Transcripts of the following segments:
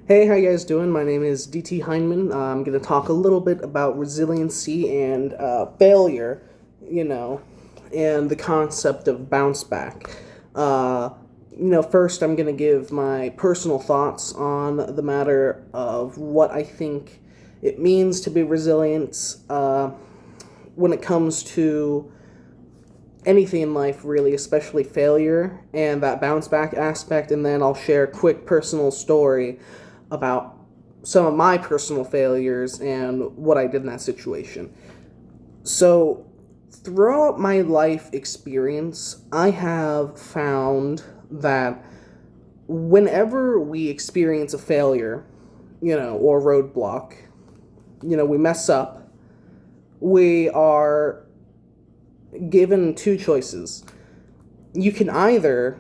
Hey, how you guys doing? My name is DT Heineman. I'm going to talk a little bit about resiliency and failure, you know, and the concept of bounce back. Uh, First I'm going to give my personal thoughts on the matter of what I think it means to be resilient when it comes to anything in life, really, especially failure and that bounce back aspect, and then I'll share a quick personal story about some of my personal failures and what I did in that situation. So, throughout my life experience, I have found that whenever we experience a failure, or roadblock, we mess up, we are given two choices. You can either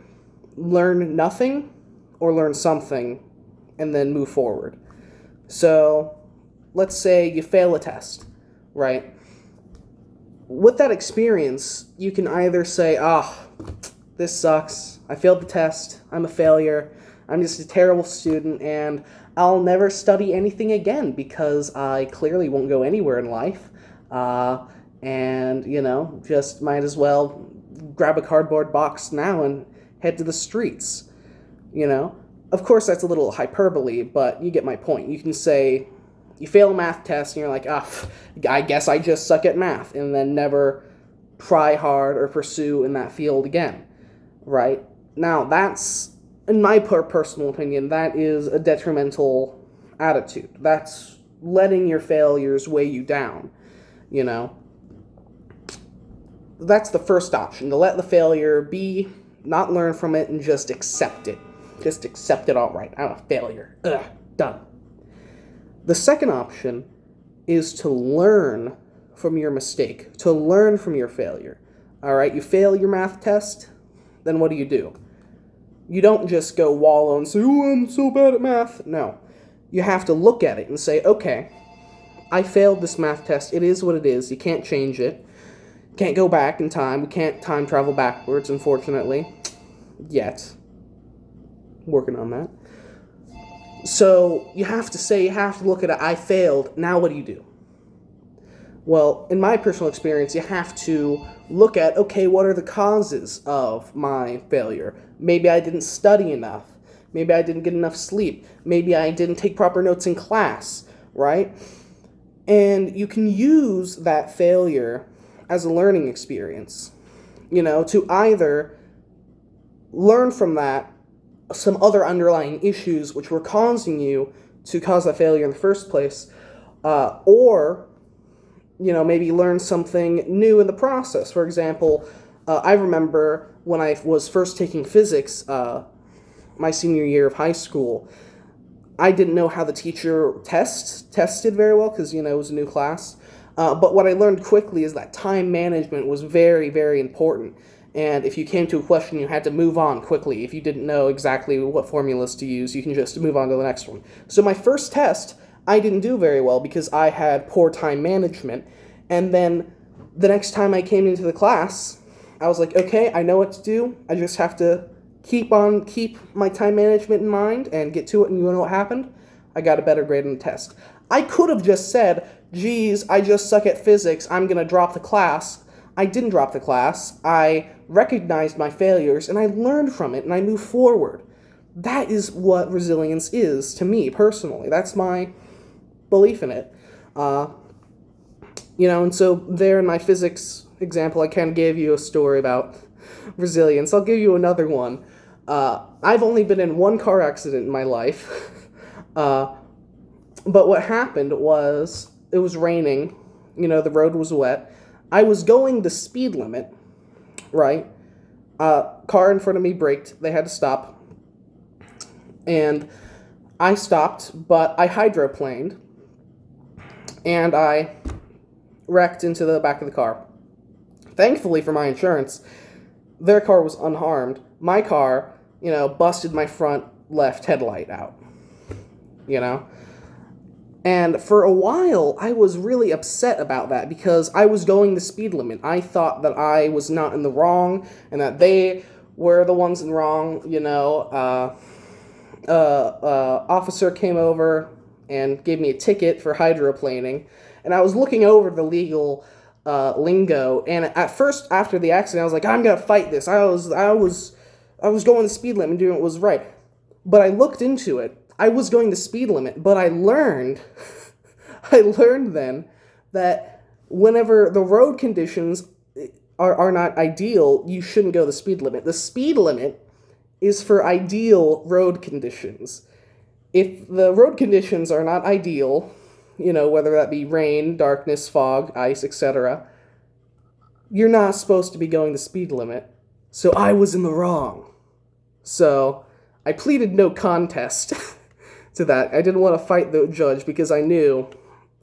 learn nothing or learn something and then move forward. So, let's say you fail a test, right? With that experience, you can either say, this sucks. I failed the test. I'm a failure. I'm just a terrible student, and I'll never study anything again because I clearly won't go anywhere in life. And, just might as well grab a cardboard box now and head to the streets, you know? Of course, that's a little hyperbole, but you get my point. You can say you fail a math test and you're like, I guess I just suck at math, and then never try hard or pursue in that field again, right? Now, that's, in my personal opinion, that is a detrimental attitude. That's letting your failures weigh you down, you know? That's the first option, to let the failure be, not learn from it, and just accept it. Just accept it outright. I'm a failure. Ugh, done. The second option is to learn from your mistake, to learn from your failure. All right, you fail your math test, then what do? You don't just go wallow and say, oh, I'm so bad at math. No. You have to look at it and say, okay, I failed this math test. It is what it is. You can't change it. Can't go back in time. We can't time travel backwards, unfortunately. Yet. Working on that. So you have to look at it, I failed, now what do? Well, in my personal experience, you have to look at, okay, what are the causes of my failure? Maybe I didn't study enough. Maybe I didn't get enough sleep. Maybe I didn't take proper notes in class, right? And you can use that failure as a learning experience, to either learn from that some other underlying issues which were causing you to cause that failure in the first place, or maybe learn something new in the process. For example, I remember when I was first taking physics, my senior year of high school, I didn't know how the teacher tested very well because, it was a new class. But what I learned quickly is that time management was very, very important. And if you came to a question, you had to move on quickly. If you didn't know exactly what formulas to use, you can just move on to the next one. So my first test, I didn't do very well because I had poor time management. And then the next time I came into the class, I was like, okay, I know what to do. I just have to keep my time management in mind and get to it. And you know what happened? I got a better grade on the test. I could have just said, geez, I just suck at physics. I'm going to drop the class. I didn't drop the class. I recognized my failures and I learned from it and I moved forward. That is what resilience is to me personally. That's my belief in it. And so there in my physics example, I kind of gave you a story about resilience. I'll give you another one. I've only been in one car accident in my life. But what happened was, it was raining, the road was wet. I was going the speed limit, right? Car in front of me braked, they had to stop. And I stopped, but I hydroplaned, and I wrecked into the back of the car. Thankfully for my insurance, their car was unharmed. My car, busted my front left headlight out, And for a while, I was really upset about that because I was going the speed limit. I thought that I was not in the wrong and that they were the ones in wrong, officer came over and gave me a ticket for hydroplaning, and I was looking over the legal lingo. And at first, after the accident, I was like, I'm gonna fight this. I was going the speed limit and doing what was right. But I looked into it. I was going the speed limit, but I learned, I learned then that whenever the road conditions are not ideal, you shouldn't go the speed limit. The speed limit is for ideal road conditions. If the road conditions are not ideal, whether that be rain, darkness, fog, ice, etc., you're not supposed to be going the speed limit. So I was in the wrong. So I pleaded no contest to that. I didn't want to fight the judge because I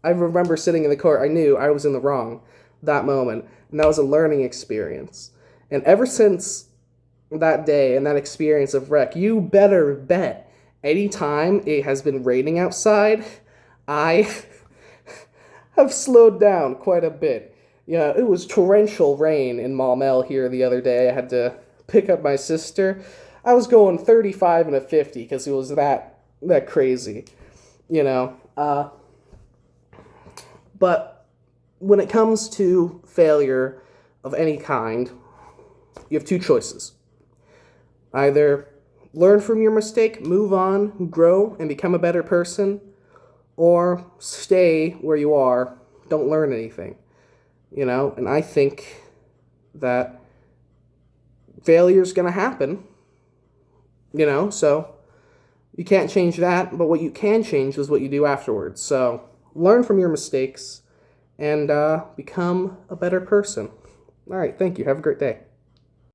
remember sitting in the court, I knew I was in the wrong that moment. And that was a learning experience. And ever since that day and that experience of wreck, you better bet anytime it has been raining outside, I have slowed down quite a bit. It was torrential rain in Maumelle here the other day. I had to pick up my sister. I was going 35 and a 50 because it was that crazy, But when it comes to failure of any kind, you have two choices. Either learn from your mistake, move on, grow, and become a better person, or stay where you are, don't learn anything. And I think that failure's going to happen, so you can't change that, but what you can change is what you do afterwards. So learn from your mistakes and become a better person. All right, thank you. Have a great day.